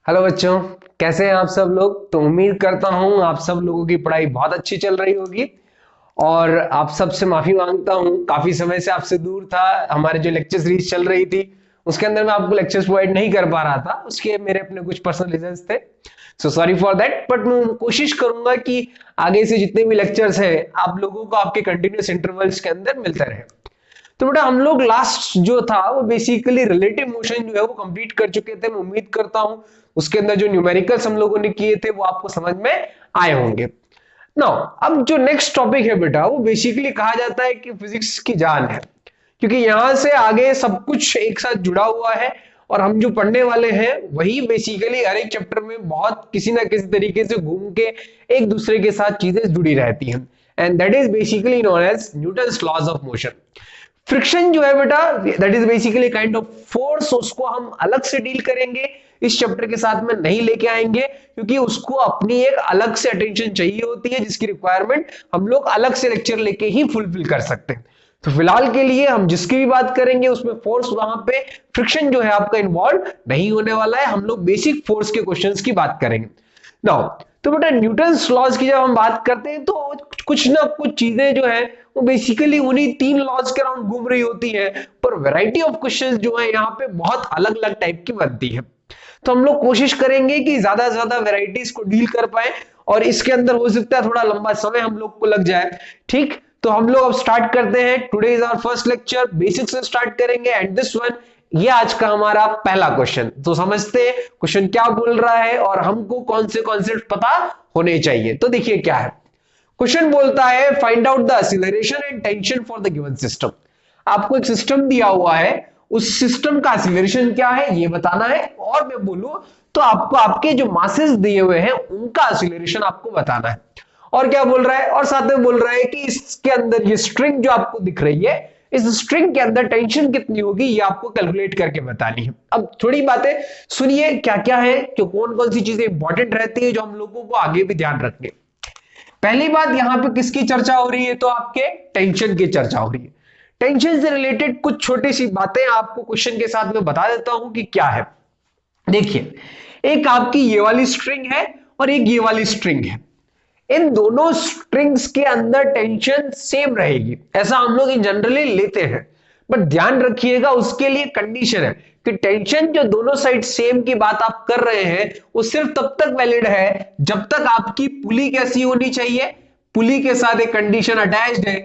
Hello बच्चों, कैसे हैं आप सब लोग। तो उम्मीद करता हूं आप सब लोगों की पढ़ाई बहुत अच्छी चल रही होगी। और आप सबसे माफी मांगता हूं, काफी समय से आपसे दूर था। हमारे जो लेक्चर सीरीज चल रही थी उसके अंदर मैं आपको लेक्चर्स प्रोवाइड नहीं कर पा रहा था, उसके मेरे अपने कुछ पर्सनल रीजंस थे। So sorry for that, but मैं कोशिश करूंगा कि आगे से जितने भी लेक्चर्स हैं आप लोगों को आपके कंटिन्यूस इंटरवल्स के अंदर मिलते रहे। तो बेटा हम लोग लास्ट जो था वो बेसिकली रिलेटिव मोशन जो है वो कंप्लीट कर चुके थे। मैं उम्मीद करता हूं उसके अंदर जो न्यूमेरिकल्स हम लोगों ने किए थे वो आपको समझ में आए होंगे। नाउ अब जो नेक्स्ट टॉपिक है बेटा वो बेसिकली कहा जाता है कि फिजिक्स की जान है, क्योंकि यहां से आगे सब कुछ एक साथ जुड़ा हुआ है। और हम जो पढ़ने वाले हैं वही बेसिकली हर एक चैप्टर में बहुत किसी ना किसी तरीके से घूम के एक दूसरे के साथ चीजें जुड़ी रहती हैं। And that is basically known as Newton's laws of motion. Friction जो है बेटा that is basically kind of force, उसको हम अलग से डील करेंगे, इस चैप्टर के साथ में नहीं लेके आएंगे, क्योंकि उसको अपनी एक अलग से अटेंशन चाहिए होती है जिसकी रिक्वायरमेंट हम लोग अलग से लेक्चर लेके ही फुलफिल कर सकते हैं। तो फिलहाल के लिए हम जिसकी भी बात करेंगे उसमें फोर्स, वहां पे फ्रिक्शन जो है आपका इन्वॉल्व नहीं होने वाला है। हम लोग बेसिक फोर्स के क्वेश्चंस की बात करेंगे नाउ। तो बेटा न्यूटन्स लॉज की जब हम बात करते हैं तो कुछ ना कुछ चीजें जो है वो बेसिकली उन्हीं तीन लॉज के अराउंड घूम रही होती है, पर वैरायटी ऑफ क्वेश्चंस जो है यहाँ पे बहुत अलग अलग टाइप की बनती है। तो हम लोग कोशिश करेंगे कि ज्यादा से ज्यादा वेराइटीज को डील कर पाए, और इसके अंदर हो सकता है थोड़ा लंबा समय हम लोग को लग जाए। ठीक, तो हम लोग अब स्टार्ट करते हैं। Today is our first lecture, basic से स्टार्ट करेंगे एंड दिस वन, ये आज का हमारा पहला क्वेश्चन। तो समझते हैं क्वेश्चन क्या बोल रहा है और हमको कौन से कॉन्सेप्ट पता होने चाहिए। तो देखिए क्या है क्वेश्चन, बोलता है find out the acceleration and tension for the given system. आपको एक सिस्टम दिया हुआ है, उस सिस्टम का एक्सीलरेशन क्या है ये बताना है, और मैं बोलूं तो आपको आपके जो मासेस दिए हुए हैं उनका एक्सीलरेशन आपको बताना है। और क्या बोल रहा है, और साथ में बोल रहा है कि इसके अंदर ये स्ट्रिंग जो आपको दिख रही है, इस स्ट्रिंग के अंदर टेंशन कितनी होगी ये आपको कैलकुलेट करके बतानी है। अब थोड़ी बातें सुनिए क्या क्या है, जो कौन कौन सी चीजें इंपॉर्टेंट रहती है जो हम लोगों को आगे भी ध्यान रखनी है। पहली बात यहां पे किसकी चर्चा हो रही है, तो आपके टेंशन की चर्चा हो रही है। टेंशन से रिलेटेड कुछ छोटी सी बातें आपको क्वेश्चन के साथ में बता देता हूं कि क्या है। देखिए, एक आपकी ये वाली स्ट्रिंग है और एक ये वाली स्ट्रिंग है। इन दोनों स्ट्रिंग्स के अंदर टेंशन सेम रहेगी, ऐसा हम लोग इन जनरली लेते हैं। बट ध्यान रखिएगा उसके लिए कंडीशन है कि टेंशन जो दोनों साइड सेम की बात आप कर रहे हैं वो सिर्फ तब तक वैलिड है जब तक आपकी पुली कैसी होनी चाहिए, पुली के साथ एक कंडीशन अटैच्ड है।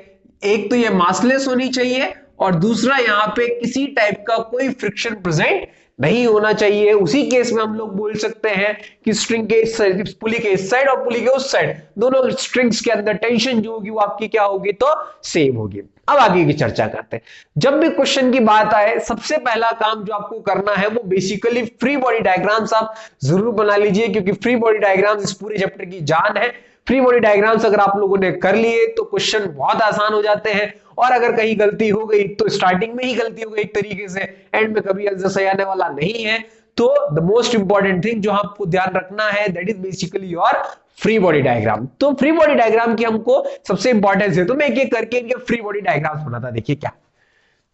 एक तो ये मासलेस होनी चाहिए और दूसरा यहां पे किसी टाइप का कोई फ्रिक्शन प्रेजेंट नहीं होना चाहिए। उसी केस में हम लोग बोल सकते हैं कि स्ट्रिंग के इस साइड, पुली के इस साइड और पुली के उस साइड, दोनों स्ट्रिंग्स के अंदर टेंशन जो होगी वो आपकी क्या होगी, तो सेम होगी। अब आगे की चर्चा करते हैं। जब भी क्वेश्चन की बात आए सबसे पहला काम जो आपको करना है वो बेसिकली फ्री बॉडी डायग्राम्स आप जरूर बना लीजिए, क्योंकि फ्री बॉडी डायग्राम्स इस पूरे चैप्टर की जान है। फ्री बॉडी डायग्राम्स अगर आप लोगों ने कर लिए तो क्वेश्चन बहुत आसान हो जाते हैं, और अगर कहीं गलती हो गई तो स्टार्टिंग में ही गलती हो गई एक तरीके से, एंड में कभी आंसर सही आने वाला नहीं है। तो द मोस्ट इंपॉर्टेंट थिंग जो आपको ध्यान रखना है that is basically your free body diagram. तो फ्री बॉडी डायग्राम की हमको सबसे इंपॉर्टेंस है, तो मैं एक एक करके इनके फ्री बॉडी डायग्राम्स बनाता। देखिए क्या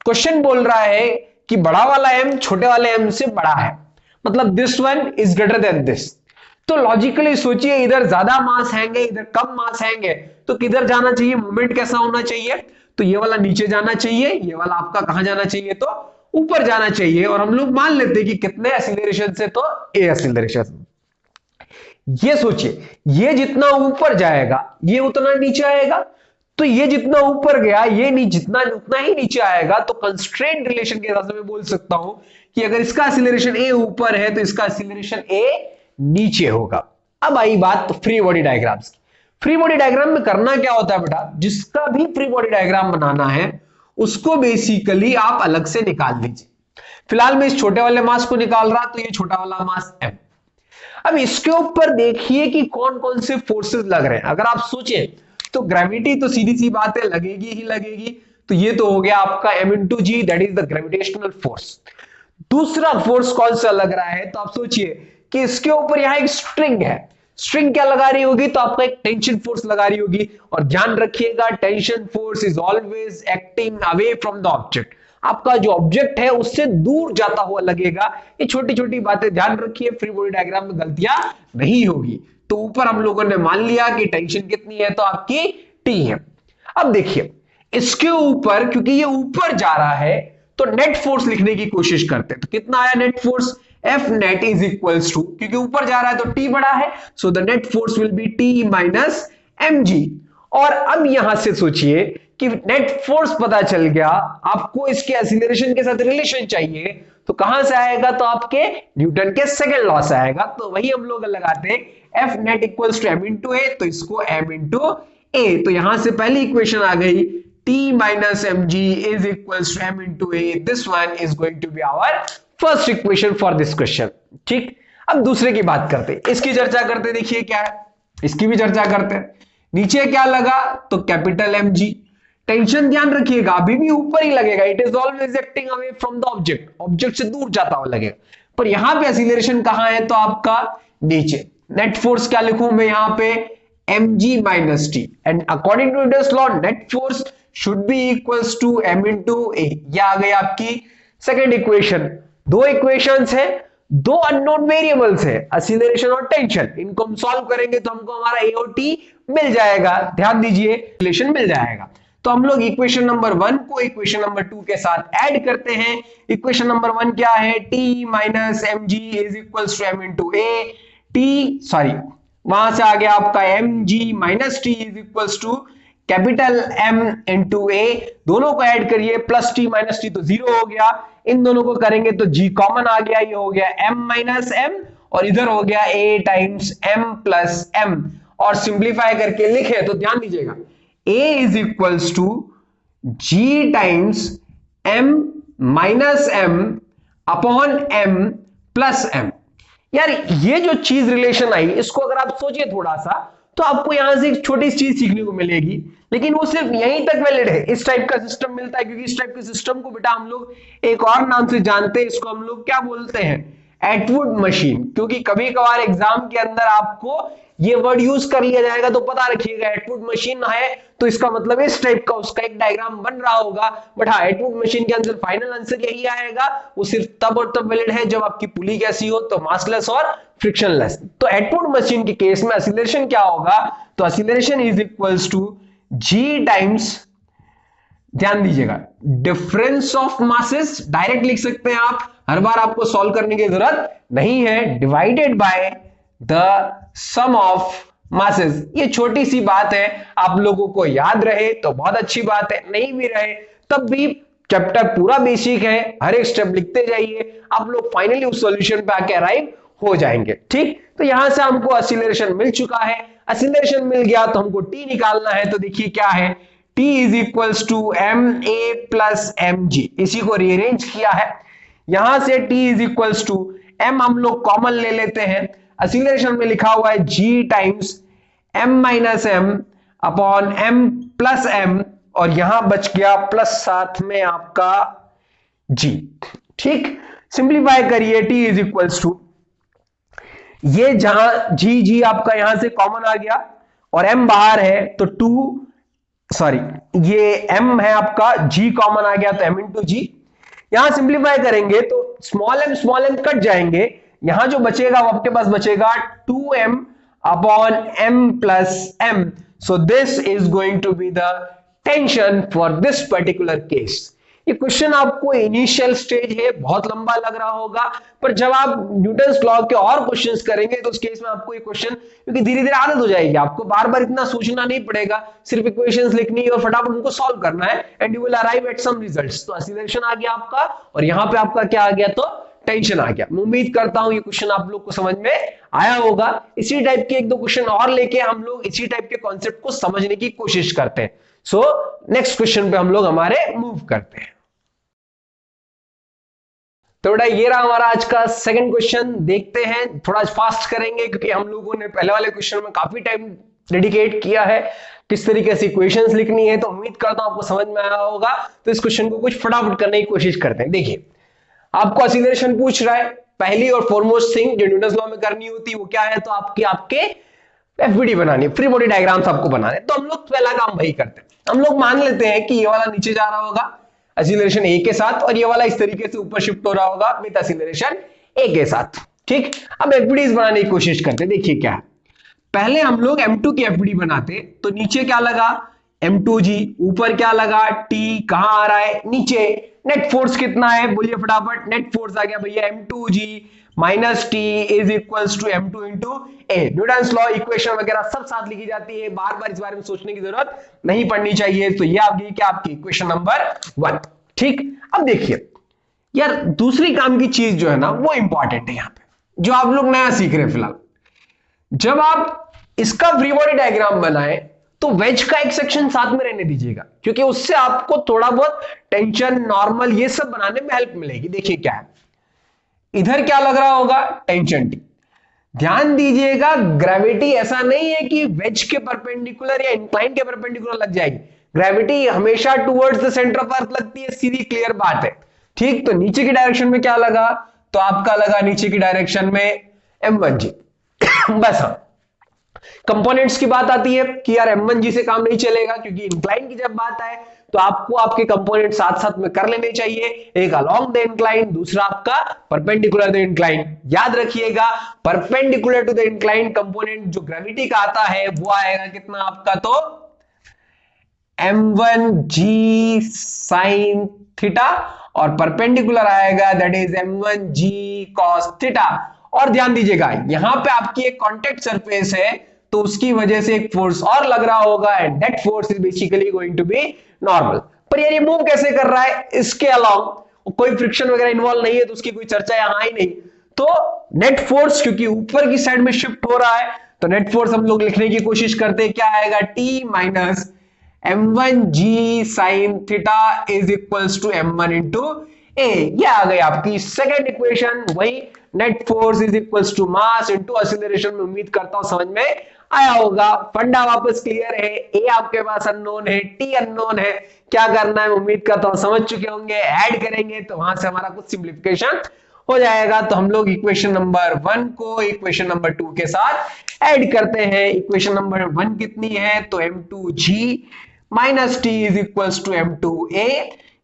क्वेश्चन बोल रहा है कि बड़ा वाला एम छोटे वाले एम से बड़ा है, मतलब this one is greater than this. तो लॉजिकली सोचिए, इधर ज्यादा मास हैंगे इधर कम मास हैंगे, तो किधर जाना चाहिए, मूवमेंट कैसा होना चाहिए, तो ये वाला नीचे जाना चाहिए, ये वाला आपका कहां जाना चाहिए, तो ऊपर जाना चाहिए। और हम लोग मान लेते हैं कि कितने एक्सीलरेशन से, तो ए एक्सीलरेशन। ये सोचिए, ये जितना ऊपर जाएगा ये उतना नीचे आएगा, तो ये जितना ऊपर गया ये जितना उतना ही नीचे आएगा। तो कंस्ट्रेंट रिलेशन के हिसाब से मैं बोल सकता हूं कि अगर इसका एक्सीलरेशन ए ऊपर है तो इसका एक्सीलरेशन ए नीचे होगा। अब आई बात फ्री बॉडी डायग्राम्स की। फ्री बॉडी डायग्राम में करना क्या होता है बेटा, जिसका भी फ्री बॉडी डायग्राम बनाना है उसको बेसिकली आप अलग से निकाल लीजिए। फिलहाल मैं इस छोटे वाले मास को निकाल रहा, तो ये छोटा वाला मास एम। अब इसके ऊपर देखिए कि कौन कौन से फोर्सेस लग रहे हैं। अगर आप सोचें तो ग्रेविटी तो सीधी सी बात है लगेगी ही लगेगी, तो ये तो हो गया आपका m into g, that is the gravitational force. दूसरा फोर्स कौन सा लग रहा है, तो आप सोचिए कि इसके ऊपर यहां एक स्ट्रिंग है, स्ट्रिंग क्या लगा रही होगी, तो आपका एक टेंशन फोर्स लगा रही होगी। और ध्यान रखिएगा tension force is always acting away from the object. आपका जो ऑब्जेक्ट है उससे दूर जाता हुआ लगेगा। ये छोटी छोटी बातें ध्यान रखिए, फ्री बॉडी डायग्राम में गलतियां नहीं होगी। तो ऊपर हम लोगों ने मान लिया कि टेंशन कितनी है, तो आपकी टी है। अब देखिए इसके ऊपर, क्योंकि ये ऊपर जा रहा है तो नेट फोर्स लिखने की कोशिश करते हैं। तो कितना आया net force, f net is equals to, क्योंकि ऊपर जा रहा है तो टी बड़ा है, so the net force will be t minus M g. और अब यहां से सोचिए कि नेट फोर्स पता चल गया, आपको इसके एक्सीलरेशन के साथ रिलेशन चाहिए, तो कहां से आएगा, तो आपके न्यूटन के सेकंड लॉ से आएगा। तो वही हम लोग लगाते हैं, F net equals to M into A, तो इसको एम इंटू ए, तो यहां से पहली इक्वेशन आ गई T minus mg is equals to m into a. This one is going to be our first equation for this question. ठीक, अब दूसरे की बात करते हैं, इसकी चर्चा करते हैं। देखिए क्या है, इसकी भी चर्चा करते हैं। नीचे क्या लगा, तो कैपिटल mg। टेंशन ध्यान रखिएगा अभी भी ऊपर ही लगेगा, it is always acting away from the object, object से दूर जाता हुआ लगेगा। पर यहां पे एक्सीलरेशन कहां है, तो आपका नीचे। नेट फोर्स क्या लिखूं मैं यहां पे, mg minus t, and according to Newton's law net force should be equals to m into a। ये आ गई आपकी सेकंड इक्वेशन। दो इक्वेशंस है, दो अननोन वेरिएबल्स है, एक्सीलरेशन और टेंशन। इनको हम सॉल्व करेंगे तो हमको हमारा ए और टी मिल जाएगा। ध्यान दीजिए रिलेशन मिल जाएगा। तो हम लोग इक्वेशन नंबर 1 को इक्वेशन नंबर 2 के साथ ऐड करते हैं। इक्वेशन नंबर 1 क्या है, t minus M G is equals to M into A. T sorry वहां से आ गया आपका mg minus T is equals to capital M into A. दोनों को ऐड करिए, प्लस टी माइनस टी तो जीरो हो गया, इन दोनों को करेंगे तो g कॉमन आ गया, ये हो गया m माइनस m, और इधर हो गया a times m plus m। और सिंप्लीफाई करके लिखे तो ध्यान दीजिएगा, a is equals to g times m minus m upon m plus m। यार ये जो चीज रिलेशन आई, इसको अगर आप सोचिए थोड़ा सा, तो आपको यहां से एक छोटी चीज सीखने को मिलेगी, लेकिन वो सिर्फ यहीं तक वैलिड है। इस टाइप का सिस्टम मिलता है, क्योंकि इस टाइप के सिस्टम को बेटा हम लोग एक और नाम से जानते हैं, इसको हम लोग क्या बोलते हैं, एटवुड मशीन। क्योंकि कभी कभार एग्जाम के अंदर आपको ये वर्ड यूज कर लिया जाएगा, तो पता रखिएगा एटवुड मशीन है तो इसका मतलब इस टाइप का उसका एक डायग्राम बन रहा होगा। बट हाँ, एटवुड मशीन के अंदर फाइनल आंसर यही आएगा, वो सिर्फ तब और तब वैलिड है जब आपकी पुली कैसी हो, तो मासलेस और फ्रिक्शनलेस। तो एटवुड मशीन के केस में एक्सीलरेशन क्या होगा, तो acceleration is equals to g times, ध्यान दीजिएगा, डिफरेंस ऑफ मासेस, डायरेक्ट लिख सकते हैं आप, हर बार आपको सॉल्व करने की जरूरत नहीं है, divided by the sum of masses. ये छोटी सी बात है, आप लोगों को याद रहे तो बहुत अच्छी बात है, नहीं भी रहे तब भी चैप्टर पूरा बेसिक है, हर एक स्टेप लिखते जाइए, आप लोग फाइनली उस सॉल्यूशन पे आके अराइव हो जाएंगे। ठीक, तो यहां से हमको एक्सीलरेशन मिल चुका है, एक्सीलरेशन मिल गया तो हमको टी निकालना है। तो देखिए क्या है, t is equals to m a plus m g, इसी को रीअरेंज किया है। यहां से t is equals to m हम लोग कॉमन ले लेते हैं, एक्सीलरेशन में लिखा हुआ है g times m minus m upon m plus m, और यहां बच गया प्लस साथ में आपका g। ठीक, सिंप्लीफाई करिए, t इज इक्वल्स टू, ये जहां जी आपका यहां से कॉमन आ गया और m बाहर है तो ये m है आपका, g कॉमन आ गया तो m इंटू जी। यहां सिंप्लीफाई करेंगे तो स्मॉल m कट जाएंगे, यहां जो बचेगा वो आपके पास बचेगा 2m upon m plus m। So this is going to be the tension for this particular case. ये क्वेश्चन आपको इनिशियल स्टेज है, बहुत लंबा लग रहा होगा, पर जब आप न्यूटन्स लॉ के और क्वेश्चंस करेंगे तो उस केस में आपको ये क्वेश्चन, क्योंकि धीरे धीरे आदत हो जाएगी, आपको बार बार इतना सोचना नहीं पड़ेगा, सिर्फ इक्वेशंस लिखनी है और फटाफट उनको सॉल्व करना है, and you will arrive at some results. तो एक्सीलरेशन आ गया आपका, और यहां पे आपका क्या आ गया, तो टेंशन आ गया। मैं उम्मीद करता हूं ये क्वेश्चन आप लोग को समझ में आया होगा। इसी टाइप के एक दो क्वेश्चन और लेके हम लोग इसी टाइप के कॉन्सेप्ट को समझने की कोशिश करते हैं। सो नेक्स्ट क्वेश्चन पे हम लोग हमारे मूव करते हैं। तो बेटा ये रहा हमारा आज का सेकंड क्वेश्चन, देखते हैं, थोड़ा फास्ट करेंगे क्योंकि हम लोगों ने पहले वाले क्वेश्चन में काफी टाइम डेडिकेट किया है, किस तरीके से इक्वेशंस लिखनी है, तो उम्मीद करता हूं आपको समझ में आया होगा। तो इस क्वेश्चन को कुछ फटाफट करने की कोशिश करते हैं। देखिए आपको एक्सीलरेशन पूछ रहा है, पहली और फॉरमोस्ट थिंग जो न्यूटन्स लॉ में करनी होती है वो क्या है, तो आपके एफबीडी बनानी है, फ्री बॉडी डायग्राम्स आपको बनाने। तो हम लोग पहला काम वही करते हैं, हम लोग मान लेते हैं कि ये वाला नीचे जा रहा होगा, एक्सीलरेशन ए के साथ, और ये वाला इस तरीके से ऊपर शिफ्ट हो रहा होगा विद एक्सीलरेशन ए के साथ। ठीक, अब एफबीडीज बनाने की कोशिश करते हैं। देखिए क्या है, पहले हम लोग M2 की एफबीडी बनाते, तो नीचे क्या लगा M2G, ऊपर क्या लगा T, कहां आ रहा है नीचे, नेट फोर्स कितना है बोलिए फटाफट, नेट फोर्स आ गया भैया M2G minus T is equals to M2 into a. Newton's law equation वगैरह सब साथ लिखी जाती है, बार बार इस बारे में सोचने की जरूरत नहीं पड़नी चाहिए। तो ये आ गई क्या आपकी इक्वेशन नंबर 1। ठीक, अब देखिए यार दूसरी काम की चीज जो है ना वो इंपॉर्टेंट है यहाँ पे, जो आप लोग नया सीख रहे हैं फिलहाल। जब आप इसका फ्री बॉडी डायग्राम बनाए तो वेज का एक सेक्शन साथ में रहने दीजिएगा, क्योंकि उससे आपको थोड़ा बहुत टेंशन नॉर्मल ये सब बनाने में हेल्प मिलेगी। देखिए क्या है, इधर क्या लग रहा होगा टेंशन टी। ध्यान दीजिएगा ग्रेविटी ऐसा नहीं है कि वेज के परपेंडिकुलर या इंक्लाइन के परपेंडिकुलर लग जाएगी, ग्रेविटी हमेशा towards the centre of earth लगती है, सीधी क्लियर बात है। ठीक, तो नीचे की डायरेक्शन में क्या लगा, तो आपका लगा नीचे की डायरेक्शन में M1G। बस हाँ, कंपोनेंट्स की बात आती है कि यार M1G से काम नहीं चलेगा, क्योंकि इंक्लाइन की जब बात आए तो आपको आपके कंपोनेंट साथ साथ में कर लेने चाहिए, एक अलोंग द इंक्लाइन, दूसरा आपका परपेंडिकुलर द इंक्लाइन। याद रखिएगा perpendicular to the incline component जो ग्रेविटी का आता है वो आएगा कितना आपका, तो M1G साइन थीटा, और परपेंडिकुलर आएगा that is M1G cos theta. और ध्यान दीजिएगा यहां पे आपकी एक कांटेक्ट सरफेस है, तो उसकी वजह से एक फोर्स और लग रहा होगा, and that force is basically going to be normal. पर यार ये मूव कैसे कर रहा है, इसके अलावा कोई फ्रिक्शन वगैरह इन्वॉल्व नहीं है, तो उसकी कोई चर्चा यहां ही नहीं। तो नेट फोर्स क्योंकि ऊपर की साइड में शिफ्ट हो रहा है, तो नेट फोर्स हम लोग लिखने की कोशिश करते हैं, क्या आएगा T minus M1G sine theta is equals to M1 into A. ये आ गई आपकी सेकेंड इक्वेशन। वही net force is equals to mass into acceleration में, उम्मीद करता हूं समझ में आया होगा। फंडा वापस क्लियर है, ए आपके पास अननोन है, टी अननोन है, क्या करना है उम्मीद करता हूं समझ चुके होंगे। ऐड करेंगे तो वहां से हमारा कुछ सिंप्लीफिकेशन हो जाएगा। तो हम लोग इक्वेशन नंबर 1 को इक्वेशन नंबर 2 के साथ ऐड करते हैं। इक्वेशन नंबर 1 कितनी है, तो M2G minus T is equals to M2A।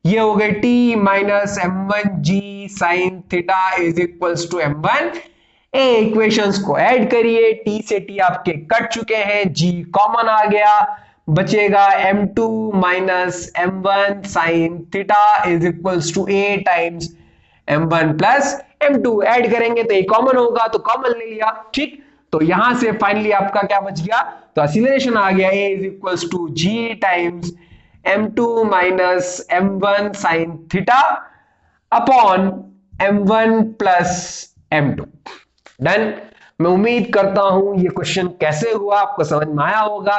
ये हो गई T minus M1G sine theta is equals to M1A। Equations को ऐड करिए, T से T आपके कट चुके हैं, G कॉमन आ गया, बचेगा M2 minus M1 sine theta is equals to A times M1 plus M2। Add करेंगे तो ये कॉमन होगा, तो कॉमन ले लिया। ठीक, तो यहां से फाइनली आपका क्या बच गया, तो एक्सीलरेशन आ गया A is equals to G times M2 minus M1 sine theta upon M1 plus M2। Done. मैं उम्मीद करता हूं ये क्वेश्चन कैसे हुआ आपको समझ में आया होगा।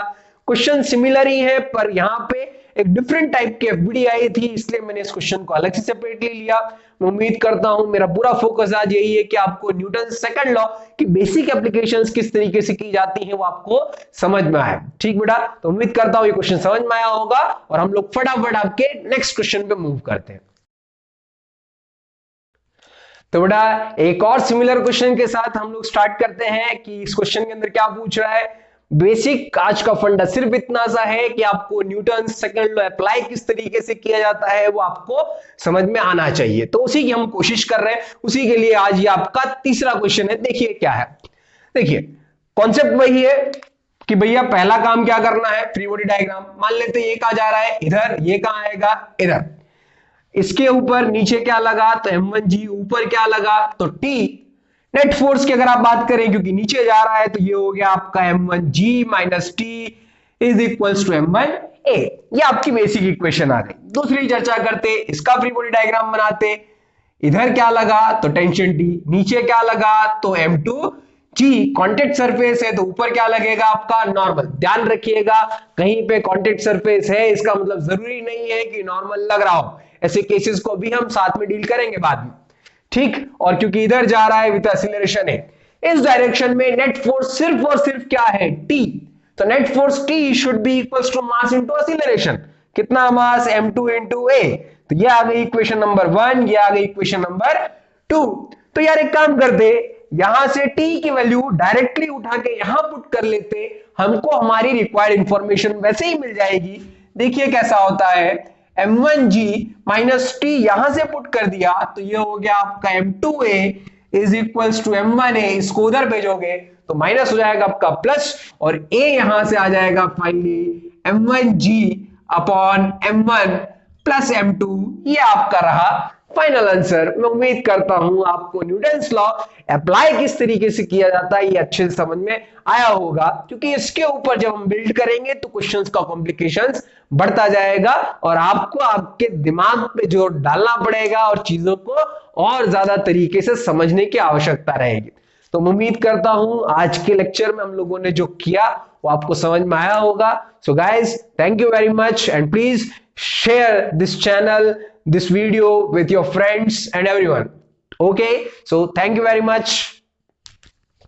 क्वेश्चन सिमिलर ही है, पर यहां पे एक डिफरेंट टाइप की एफबीडी आई थी, इसलिए मैंने इस क्वेश्चन को अलग से सेपरेटली लिया। मैं उम्मीद करता हूं मेरा पूरा फोकस आज यही है कि आपको न्यूटन सेकंड लॉ की बेसिक एप्लीकेशंस किस तरीके से की जाती हैं वो आपको समझ में आए। ठीक बेटा, तो उम्मीद करता हूं ये क्वेश्चन समझ में आया होगा, और हम लोग फटाफट आपके नेक्स्ट क्वेश्चन पे मूव करते हैं। तो बेटा एक और सिमिलर क्वेश्चन के साथ हम लोग स्टार्ट करते हैं कि इस क्वेश्चन के अंदर क्या पूछ रहा है। बेसिक आज का फंडा सिर्फ इतना सा है कि आपको न्यूटन सेकंड लॉ अप्लाई किस तरीके से किया जाता है वो आपको समझ में आना चाहिए, तो उसी की हम कोशिश कर रहे हैं। उसी के लिए आज ये आपका तीसरा क्वेश्चन है। देखिए क्या है, देखिए कॉन्सेप्ट वही है कि भैया पहला काम क्या करना है, फ्री बॉडी डायग्राम मान लेते ये कहां जा रहा है इधर, ये कहां आएगा इधर, इसके ऊपर नीचे क्या लगा, तो M1G, ऊपर क्या लगा तो T। नेट फोर्स की अगर आप बात करें क्योंकि नीचे जा रहा है, तो ये हो गया आपका M1G minus T is equals to M1A। ये आपकी बेसिक इक्वेशन आ गई। दूसरी चर्चा करते, इसका फ्री बॉडी डायग्राम बनाते। इधर क्या लगा तो टेंशन T, नीचे क्या लगा तो M2G। कॉन्टेक्ट सरफेस है तो ऊपर क्या लगेगा आपका नॉर्मल। ध्यान रखिएगा कहीं पे कॉन्टेक्ट सरफेस है इसका मतलब जरूरी नहीं है कि नॉर्मल लग रहा हो, ऐसे केसेस को भी हम साथ में डील करेंगे बाद में। ठीक, और क्योंकि इधर जा रहा है विद एक्सीलरेशन है, इस डायरेक्शन में नेट फोर्स सिर्फ और सिर्फ क्या है T। तो net force T should be equals to mass into acceleration. कितना मास M2 इनटू A। तो ये आ गई इक्वेशन नंबर 1, ये आ गई इक्वेशन नंबर 2। तो यार एक काम करते, यहां से T की वैल्यू डायरेक्टली उठा के यहां पुट कर लेते, हमको हमारी रिक्वायर्ड इंफॉर्मेशन वैसे ही मिल जाएगी। देखिए कैसा होता है, m1g माइनस टी यहां से पुट कर दिया तो ये हो गया आपका m2a is equals to m1a, इसको उधर भेजोगे तो माइनस हो जाएगा आपका प्लस, और a यहां से आ जाएगा finally m1g upon m1 plus m2। ये आपका रहा फाइनल आंसर। मैं उम्मीद करता हूं आपको न्यूटन्स लॉ अप्लाई किस तरीके से किया जाता है ये अच्छे से समझ में आया होगा, क्योंकि इसके ऊपर जब हम बिल्ड करेंगे तो क्वेश्चंस का कॉम्प्लिकेशंस बढ़ता जाएगा और आपको आपके दिमाग पे जोर डालना पड़ेगा और चीजों को और ज्यादा तरीके से समझने की आवश्यकता रहेगी। तो मैं उम्मीद करता हूं आज के लेक्चर में हम लोगों ने जो किया वो आपको समझ में आया होगा। So guys, thank you very much and please share this channel, this video with your friends and everyone. Okay, so thank you very much.